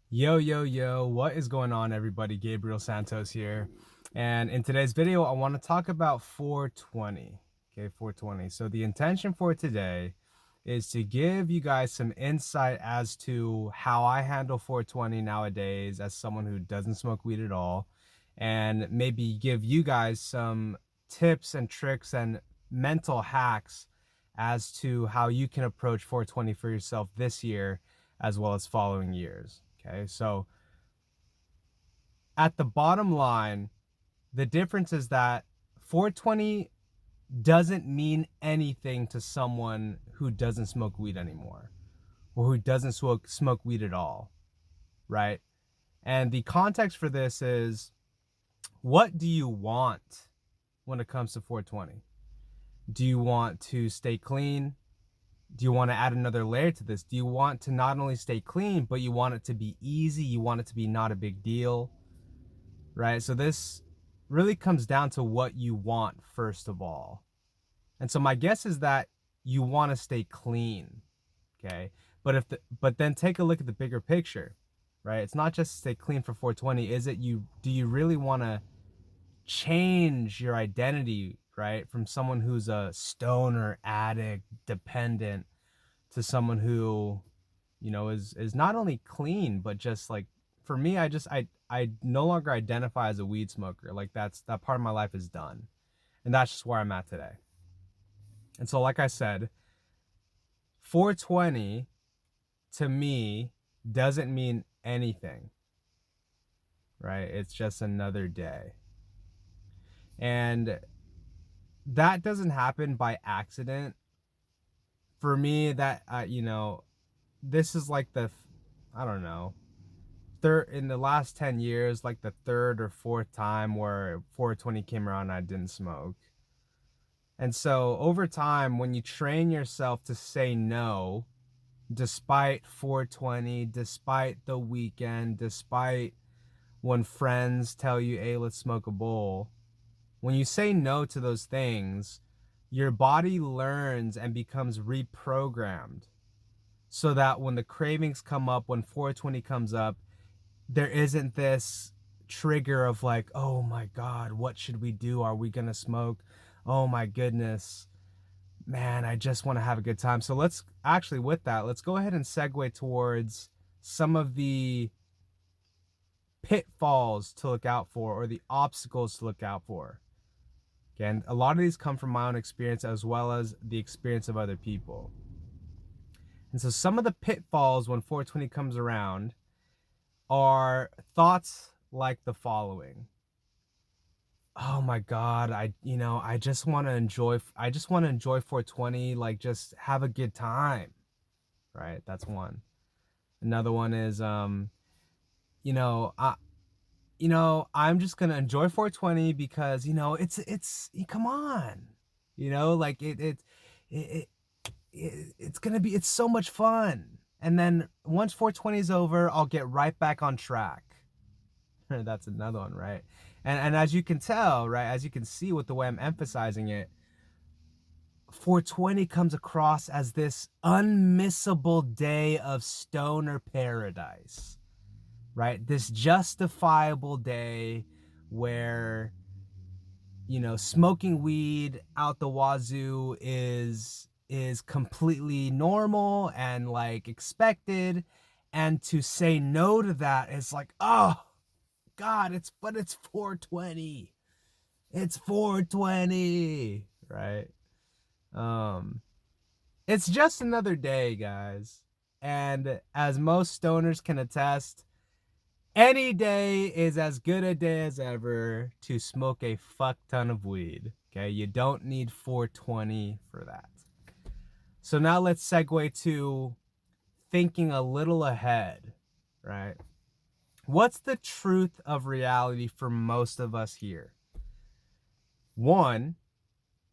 Yo, yo, yo, what is going on, everybody? Gabriel Santos here. And in today's video, I want to talk about 420. Okay, 420. So, the intention for today is to give you guys some insight as to how I handle 420 nowadays as someone who doesn't smoke weed at all, and maybe give you guys some tips and tricks and mental hacks as to how you can approach 420 for yourself this year as well as following years. Okay, so at the bottom line, the difference is that 420 doesn't mean anything to someone who doesn't smoke weed anymore or who doesn't smoke weed at all, right? And the context for this is, what do you want when it comes to 420? Do you want to stay clean? Do you want to add another layer to this? Do you want to not only stay clean, but you want it to be easy? You want it to be not a big deal? Right? So this really comes down to what you want first of all. And so my guess is that you want to stay clean, okay? But then take a look at the bigger picture, right? It's not just stay clean for 420. Do you really want to change your identity, right? From someone who's a stoner, addict, dependent to someone who, is not only clean, but just like, for me, I no longer identify as a weed smoker. Like that part of my life is done. And that's just where I'm at today. And so, like I said, 420 to me doesn't mean anything, right? It's just another day. And that doesn't happen by accident. For me, this is like I don't know, third in the last 10 years, like the third or fourth time where 420 came around and I didn't smoke. And so over time, when you train yourself to say no, despite 420, despite the weekend, despite when friends tell you, hey, let's smoke a bowl, when you say no to those things, your body learns and becomes reprogrammed so that when the cravings come up, when 420 comes up, there isn't this trigger of like, oh my God, what should we do? Are we gonna smoke? Oh my goodness, man, I just want to have a good time. So let's go ahead and segue towards some of the pitfalls to look out for or the obstacles to look out for. Again, a lot of these come from my own experience as well as the experience of other people. And so some of the pitfalls when 420 comes around are thoughts like the following. Oh my God, I just want to enjoy 420, like just have a good time, right? That's one. Another one is, you know, I, I'm just going to enjoy 420 because, come on, like it, it's so much fun. And then once 420 is over, I'll get right back on track. That's another one, right? And as you can tell, right, as you can see with the way I'm emphasizing it, 420 comes across as this unmissable day of stoner paradise, right? This justifiable day where, smoking weed out the wazoo is completely normal and like expected, and to say no to that is like, oh God, it's 420. It's 420, right? Um, it's just another day, guys. And as most stoners can attest, any day is as good a day as ever to smoke a fuck ton of weed. Okay, you don't need 420 for that. So now let's segue to thinking a little ahead, right? What's the truth of reality for most of us here? One,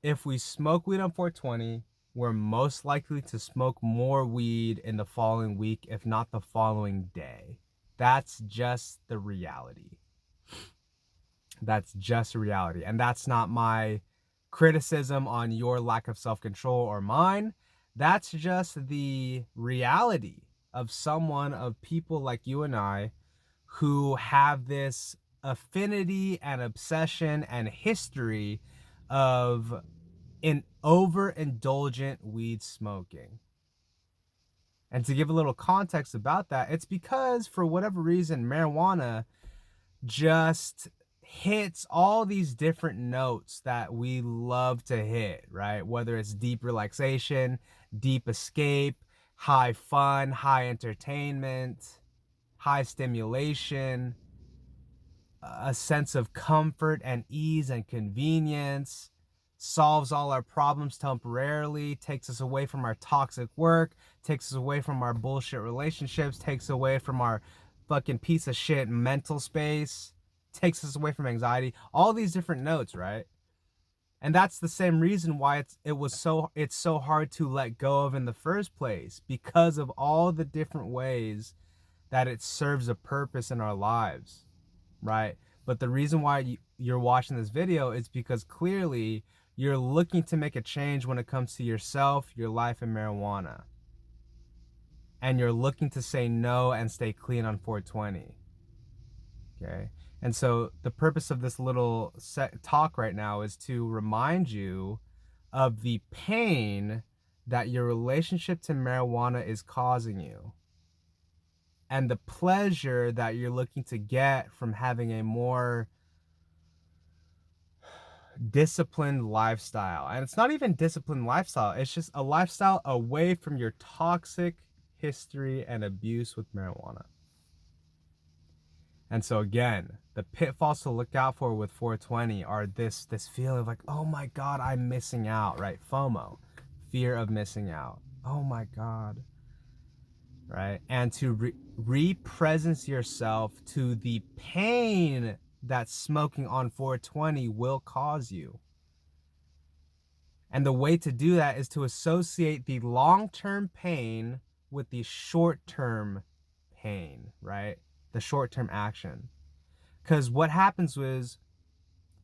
if we smoke weed on 420, we're most likely to smoke more weed in the following week, if not the following day. That's just the reality. That's just reality. And that's not my criticism on your lack of self-control or mine. That's just the reality of people like you and I who have this affinity and obsession and history of an overindulgent weed smoking. And to give a little context about that, it's because for whatever reason, marijuana just hits all these different notes that we love to hit, right? Whether it's deep relaxation, deep escape, high fun, high entertainment, high stimulation, a sense of comfort and ease and convenience, solves all our problems temporarily, takes us away from our toxic work, takes us away from our bullshit relationships, takes away from our fucking piece of shit mental space, takes us away from anxiety, all these different notes, right? And that's the same reason why it's so hard to let go of in the first place, because of all the different ways that it serves a purpose in our lives, right? But the reason why you're watching this video is because clearly you're looking to make a change when it comes to yourself, your life, and marijuana. And you're looking to say no and stay clean on 420. Okay? And so the purpose of this little talk right now is to remind you of the pain that your relationship to marijuana is causing you, and the pleasure that you're looking to get from having a more disciplined lifestyle. And it's not even disciplined lifestyle, it's just a lifestyle away from your toxic history and abuse with marijuana. And so again, the pitfalls to look out for with 420 are this feeling of like, oh my God, I'm missing out, right? FOMO, fear of missing out. Oh my God, right? And to re-presence yourself to the pain that smoking on 420 will cause you. And the way to do that is to associate the long-term pain with the short-term pain, right? The short-term action. Because what happens is,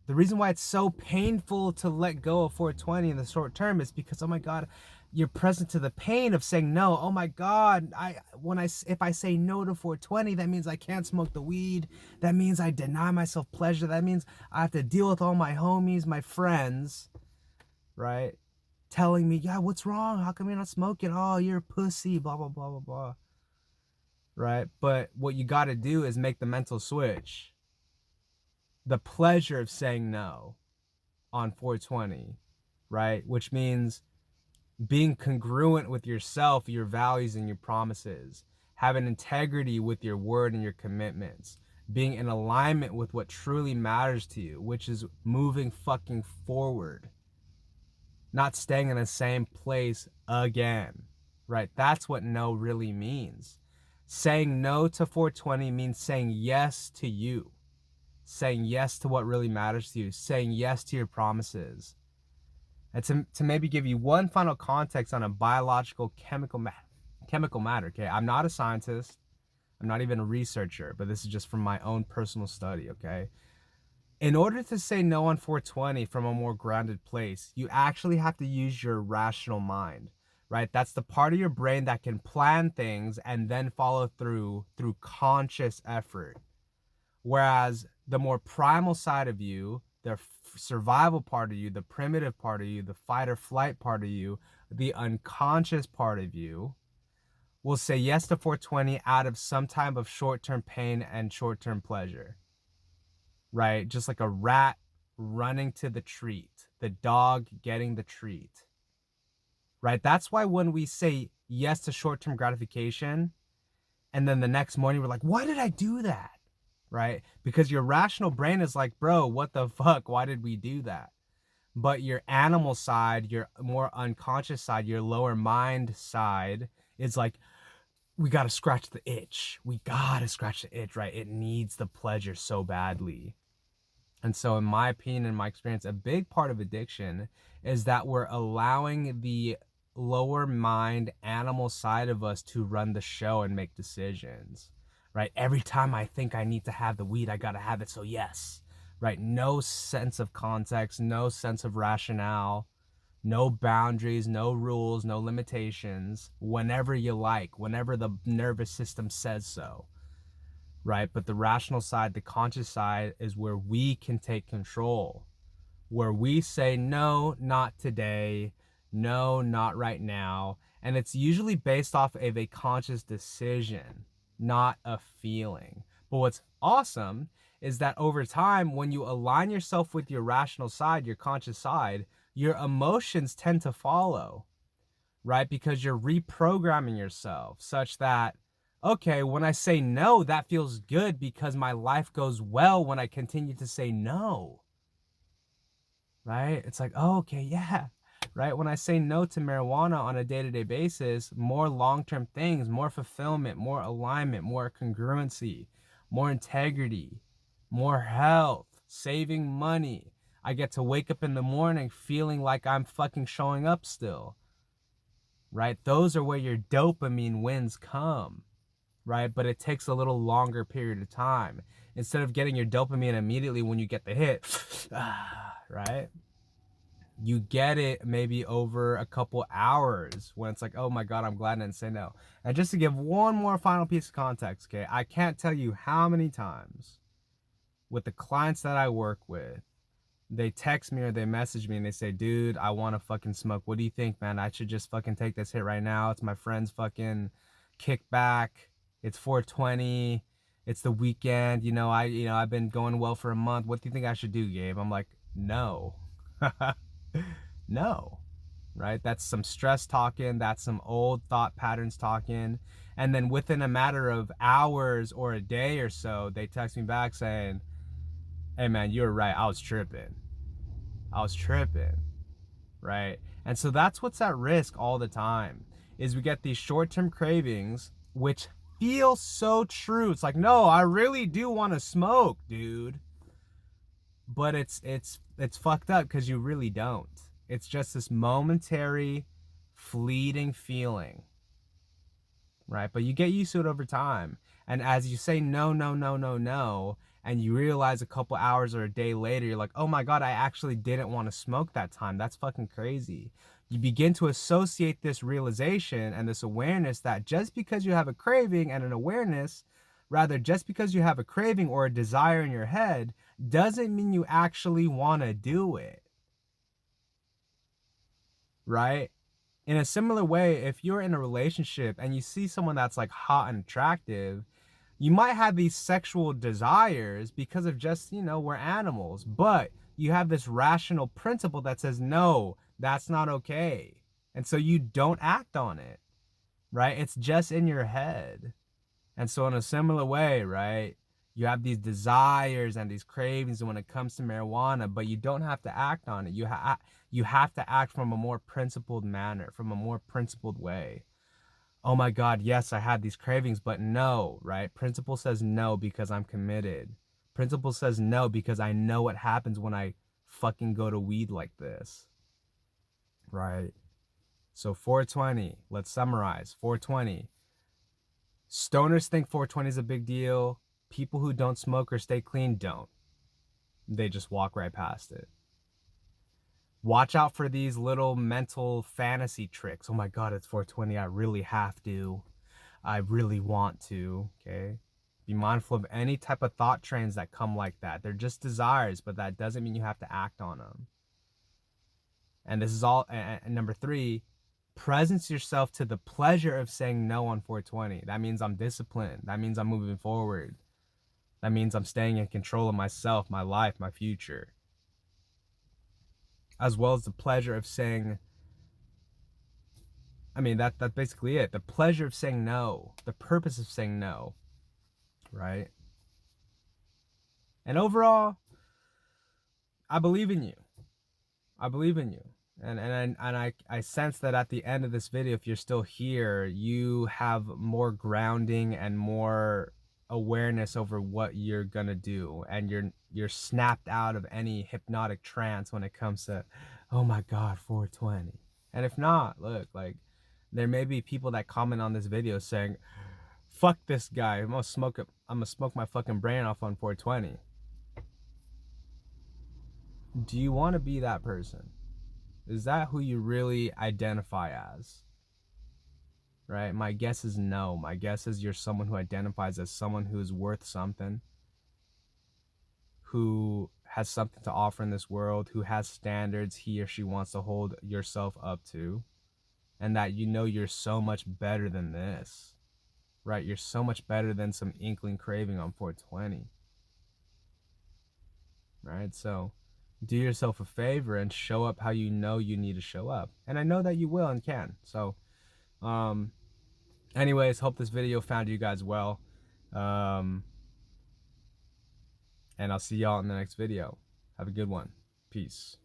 the reason why it's so painful to let go of 420 in the short term is because, oh my God, you're present to the pain of saying no. Oh my God, if I say no to 420, that means I can't smoke the weed. That means I deny myself pleasure. That means I have to deal with all my homies, my friends, right? Telling me, yeah, what's wrong? How come you're not smoking? Oh, you're a pussy, blah, blah, blah, blah, blah. Right? But what you got to do is make the mental switch. The pleasure of saying no on 420, right? Which means being congruent with yourself, your values, and your promises, having integrity with your word and your commitments, being in alignment with what truly matters to you, which is moving fucking forward, not staying in the same place again, right? That's what no really means. Saying no to 420 means saying yes to you, saying yes to what really matters to you, saying yes to your promises. And to maybe give you one final context on a biological chemical matter, okay? I'm not a scientist. I'm not even a researcher, but this is just from my own personal study, okay? In order to say no on 420 from a more grounded place, you actually have to use your rational mind, right? That's the part of your brain that can plan things and then follow through conscious effort. Whereas the more primal side of you, the survival part of you, the primitive part of you, the fight or flight part of you, the unconscious part of you, will say yes to 420 out of some type of short-term pain and short-term pleasure, right? Just like a rat running to the treat, the dog getting the treat, right? That's why when we say yes to short-term gratification, and then the next morning we're like, why did I do that? Right? Because your rational brain is like, bro, what the fuck? Why did we do that? But your animal side, your more unconscious side, your lower mind side is like, we got to scratch the itch. We got to scratch the itch, right? It needs the pleasure so badly. And so in my opinion, in my experience, a big part of addiction is that we're allowing the lower mind animal side of us to run the show and make decisions, right? Every time I think I need to have the weed, I got to have it. So yes, right? No sense of context, no sense of rationale, No boundaries, no rules, no limitations, whenever you like, whenever the nervous system says so, right? But the rational side, the conscious side, is where we can take control, where we say, no, not today, no, not right now. And it's usually based off of a conscious decision, not a feeling. But what's awesome is that over time, when you align yourself with your rational side, your conscious side, your emotions tend to follow, right? Because you're reprogramming yourself such that, okay, when I say no, that feels good because my life goes well when I continue to say no, right? It's like, oh, okay, yeah, right? When I say no to marijuana on a day-to-day basis, more long-term things, more fulfillment, more alignment, more congruency, more integrity, more health, saving money. I get to wake up in the morning feeling like I'm fucking showing up still, right? Those are where your dopamine wins come, right? But it takes a little longer period of time. Instead of getting your dopamine immediately when you get the hit, right? You get it maybe over a couple hours when it's like, oh my God, I'm glad I didn't say no. And just to give one more final piece of context, okay, I can't tell you how many times with the clients that I work with, they text me or they message me and they say, dude, I want to fucking smoke. What do you think, man? I should just fucking take this hit right now. It's my friend's fucking kickback. It's 420. It's the weekend. I've been going well for a month. What do you think I should do, Gabe? I'm like, no. No, right? That's some stress talking. That's some old thought patterns talking. And then within a matter of hours or a day or so, they text me back saying, hey man, you were right. I was tripping. Right? And so that's what's at risk all the time is we get these short-term cravings, which feel so true. It's like, no, I really do want to smoke, dude. But it's fucked up because you really don't. It's just this momentary, fleeting feeling, right? But you get used to it over time. And as you say no, no, no, no, no, and you realize a couple hours or a day later, you're like, oh my God, I actually didn't want to smoke that time. That's fucking crazy. You begin to associate this realization and this awareness that just because you have a craving and an awareness, rather, just because you have a craving or a desire in your head, doesn't mean you actually want to do it, right? In a similar way, if you're in a relationship and you see someone that's like hot and attractive, you might have these sexual desires because of just, we're animals, but you have this rational principle that says, no, that's not okay. And so you don't act on it, right? It's just in your head. And so in a similar way, right, you have these desires and these cravings when it comes to marijuana, but you don't have to act on it. You have to act from a more principled manner, from a more principled way. Oh my God, yes, I had these cravings, but no, right? Principle says no because I'm committed. Principle says no because I know what happens when I fucking go to weed like this, right? So 420, let's summarize. 420. Stoners think 420 is a big deal. People who don't smoke or stay clean don't. They just walk right past it. Watch out for these little mental fantasy tricks. Oh my God, it's 420. I really have to. I really want to. Okay. Be mindful of any type of thought trains that come like that. They're just desires, but that doesn't mean you have to act on them. And this is all. And number 3, presence yourself to the pleasure of saying no on 420. That means I'm disciplined. That means I'm moving forward. That means I'm staying in control of myself, my life, my future. As well as the pleasure of saying, that's basically it. The pleasure of saying no, the purpose of saying no, right? And overall, I believe in you. I believe in you. And I sense that at the end of this video, if you're still here, you have more grounding and more awareness over what you're gonna do, and you're snapped out of any hypnotic trance when it comes to, oh my God, 420. And if not, look, like, there may be people that comment on this video saying, fuck this guy, I'm gonna smoke my fucking brain off on 420. Do you want to be that person? Is that who you really identify as? Right? My guess is no. My guess is you're someone who identifies as someone who is worth something, who has something to offer in this world, who has standards he or she wants to hold yourself up to, and that you know you're so much better than this, right? You're so much better than some inkling craving on 420, right? So do yourself a favor and show up how you know you need to show up. And I know that you will and can. So, anyways, hope this video found you guys well. Um, and I'll see y'all in the next video. Have a good one. Peace.